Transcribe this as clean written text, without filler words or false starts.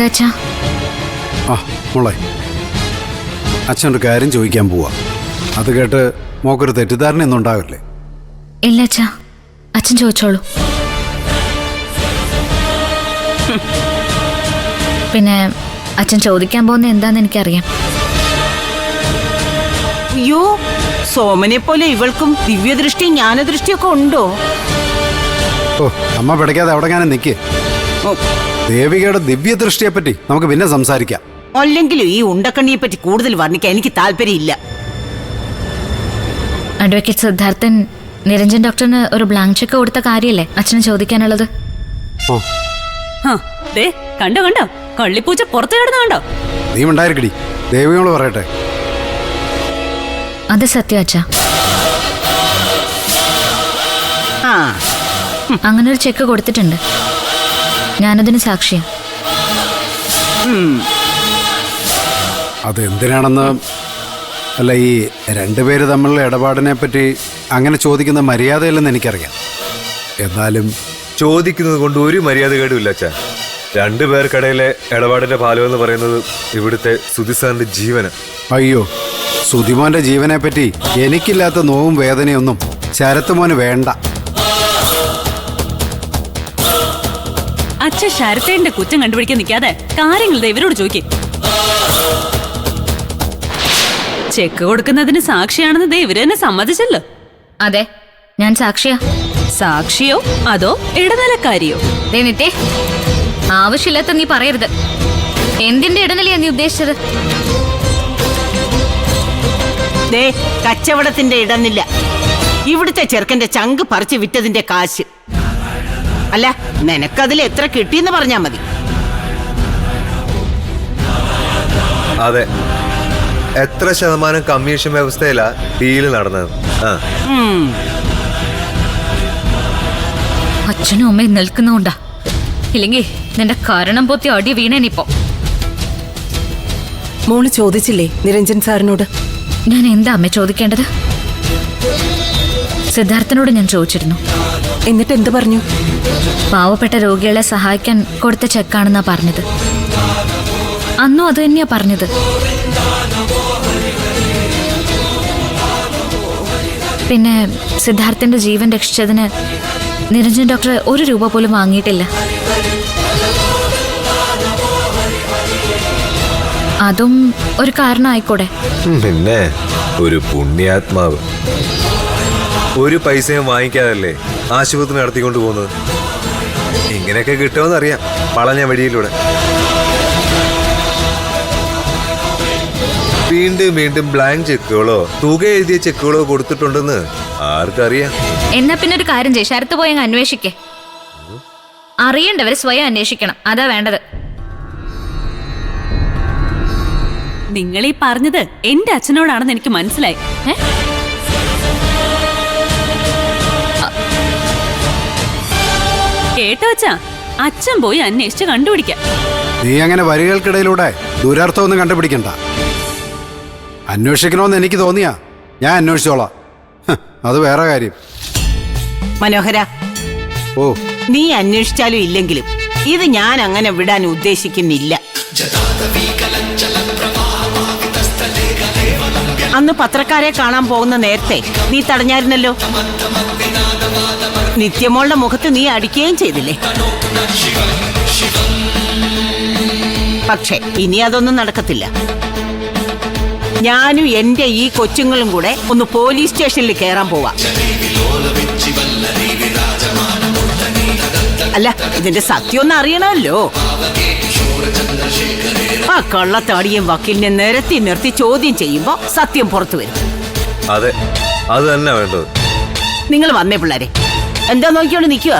എന്താ അച്ഛാ? ആ മോളെ, അച്ഛൻ ഒരു കാര്യം ചോദിക്കാൻ പോവാ. അത് കേട്ട് മോക്കൊരു തെറ്റിദ്ധാരണയൊന്നും ഉണ്ടാവില്ലേ? ഇല്ല അച്ഛാ, അച്ഛൻ ചോദിച്ചോളൂ. പിന്നെ അച്ഛൻ ചോദിക്കാൻ പോകുന്ന എന്താന്ന് എനിക്കറിയാം. അയ്യോ, സോമനെ പോലെ ഇവൾക്കും ദിവ്യദൃഷ്ടി ജ്ഞാനദൃഷ്ടിയൊക്കെ ഉണ്ടോ? ഓ, അമ്മ പിടയ്ക്കാതെ അവിടെ ഞാൻ നിൽക്കേ. ദേവികയുടെ ദിവ്യദൃഷ്ടിയെ പറ്റി നമുക്ക് പിന്നെ സംസാരിക്കാം. അല്ലെങ്കിലും ഈ ഉണ്ടക്കണ്ണിയെ പറ്റി കൂടുതൽ വർണ്ണിക്കാൻ എനിക്ക് താല്പര്യമില്ല. അഡ്വക്കേറ്റ് സിദ്ധാർത്ഥൻ നിരഞ്ജൻ ഡോക്ടറിന് ഒരു ബ്ലാങ്ക് ചെക്ക് കൊടുത്ത കാര്യമല്ലേ അച്ഛന് ചോദിക്കാനുള്ളത്? ഓ, കണ്ടോ കണ്ടോ, കള്ളിപ്പൂച്ച പുറത്തു കിടന്നു കണ്ടോ? നീ ഉണ്ടായിരിക്കടി, ദേവിയോട് പറയട്ടെ. അത് സത്യം അച്ഛാ. ആ, അങ്ങനെ ഒരു ചെക്ക് കൊടുത്തിട്ടുണ്ട്. ഞാനതിന് സാക്ഷിയാ. അതെന്തിനാണെന്ന് അല്ല, ഈ രണ്ടുപേര് തമ്മിലുള്ള ഇടപാടിനെ പറ്റി അങ്ങനെ ചോദിക്കുന്ന മര്യാദയില്ലെന്ന് എനിക്കറിയാം. എന്നാലും ചോദിക്കുന്നത് കൊണ്ട് ഒരു മര്യാദ കേടുമില്ല അച്ഛാ. രണ്ടുപേർക്കിടയിലെ ഇടപാടിന്റെ ഫലം എന്ന് പറയുന്നത് ഇവിടുത്തെ സുധിസാറിന്റെ ജീവന്. അയ്യോ, സുധിമോന്റെ ജീവനെ പറ്റി എനിക്കില്ലാത്ത നോവും വേദനയൊന്നും ശരത്തുമോന് വേണ്ട. അച്ഛൻ ശരത്തേന്റെ കുറ്റം കണ്ടുപിടിക്കാൻ നിൽക്കാതെ കാര്യങ്ങൾ ഇവരോട് ചോദിക്കേ. ചെക്ക് കൊടുക്കുന്നതിന് സാക്ഷിയാണെന്ന് ഇവര് തന്നെ സമ്മതിച്ചല്ലോ. അതെ, ഞാൻ സാക്ഷിയാ. സാക്ഷിയോ അതോ ഇടനിലക്കാരിയോ? നിത്യേ, ആവശ്യമില്ലാത്ത നീ പറയരുത്. എന്തിന്റെ ഇടനിലയാ നീ ഉദ്ദേശിച്ചത്? ദേ, കച്ചവടത്തിന്റെ ഇടന്നില്ല. ഇവിടുത്തെ ചെറുക്കന്റെ ചങ്ക് പറിച്ച് വിറ്റതിന്റെ കാശ്. അല്ല, നിനക്കതിൽ എത്ര കിട്ടിയെന്ന് പറഞ്ഞാ മതി. അതെ, എത്ര ശതമാനം കമ്മീഷൻ വ്യവസ്ഥയിലാ ഡീല് നടന്നത്? അച്ഛനും അമ്മയും നിൽക്കുന്നുണ്ടാ, ഇല്ലെങ്കിൽ നിന്റെ കാരണം പൊത്തി അടി വീണേനിപ്പോ. മോള് ചോദിച്ചില്ലേ നിരഞ്ജൻ സാറിനോട്? ഞാൻ എന്താ അമ്മ ചോദിക്കേണ്ടത്? സിദ്ധാർത്ഥനോട് ഞാൻ ചോദിച്ചിരുന്നു. എന്നിട്ട് എന്ത് പറഞ്ഞു? പാവപ്പെട്ട രോഗികളെ സഹായിക്കാൻ കൊടുത്ത ചെക്കാണെന്നാ പറഞ്ഞത്. അന്നും അത് തന്നെയാ പറഞ്ഞത്. പിന്നെ സിദ്ധാർത്ഥന്റെ ജീവൻ രക്ഷിച്ചതിന് നിരഞ്ജൻ ഡോക്ടർ 1 രൂപ പോലും വാങ്ങിയിട്ടില്ല. അതും ഒരു കാരണമായിക്കൂടെ? പിന്നെ ഒരു പുണ്യാത്മാവ് ഒരു പൈസയും വാങ്ങിക്കാതല്ലേ ആശുപത്രി നടത്തിക്കൊണ്ട് പോകുന്നത്. ഇങ്ങനെയൊക്കെ കിട്ടുമെന്നറിയാം വളഞ്ഞ വഴിയിലൂടെ. വീണ്ടും വീണ്ടും ബ്ലാങ്ക് ചെക്കുകളോ തുക എഴുതിയ ചെക്കുകളോ കൊടുത്തിട്ടുണ്ടെന്ന് ആർക്കറിയാം? എന്നാ പിന്നെ ഒരു കാര്യം ചെയ്യ്, ശരത്ത് പോയി അങ്ങ് അന്വേഷിക്കേ. അറിയേണ്ടവര് സ്വയം അന്വേഷിക്കണം, അതാ വേണ്ടത്. നിങ്ങൾ ഈ പറഞ്ഞത് എന്റെ അച്ഛനോടാണെന്ന് എനിക്ക് മനസ്സിലായി. കേട്ടോ അച്ഛാ, അച്ഛൻ പോയി അന്വേഷിച്ച് കണ്ടുപിടിക്കാം. നീ അങ്ങനെ വരികൾക്കിടയിലൂടെ ദുരർത്ഥമൊന്നും കണ്ടുപിടിക്കണ്ട. അന്വേഷിക്കണമെന്ന് എനിക്ക് തോന്നിയാ ഞാൻ അന്വേഷിച്ചോളാം. അത് വേറെ കാര്യം. മനോഹര, ഓ, നീ അന്വേഷിച്ചാലും ഇല്ലെങ്കിലും ഇത് ഞാൻ അങ്ങനെ വിടാൻ ഉദ്ദേശിക്കുന്നില്ല. അന്ന് പത്രക്കാരെ കാണാൻ പോകുന്ന നേരത്തെ നീ തടഞ്ഞായിരുന്നല്ലോ. നിത്യമോളുടെ മുഖത്ത് നീ അടിക്കുകയും ചെയ്തില്ലേ? പക്ഷെ ഇനി അതൊന്നും നടക്കത്തില്ല. ഞാനും എന്റെ ഈ കൊച്ചുങ്ങളും കൂടെ ഒന്ന് പോലീസ് സ്റ്റേഷനിൽ കയറാൻ പോവാ. അല്ല, ഇതിന്റെ സത്യം ഒന്ന് അറിയണമല്ലോ. ആ കള്ളത്താടിയും വക്കീലിനെ നിരത്തി നിർത്തി ചോദ്യം ചെയ്യുമ്പോ സത്യം പുറത്തു വരും. അതെ, അത് തന്നെ വേണ്ടത്. നിങ്ങൾ വന്നേ പിള്ളേരെ, എന്താ നോക്കിയോണ്ട് നിൽക്കുക?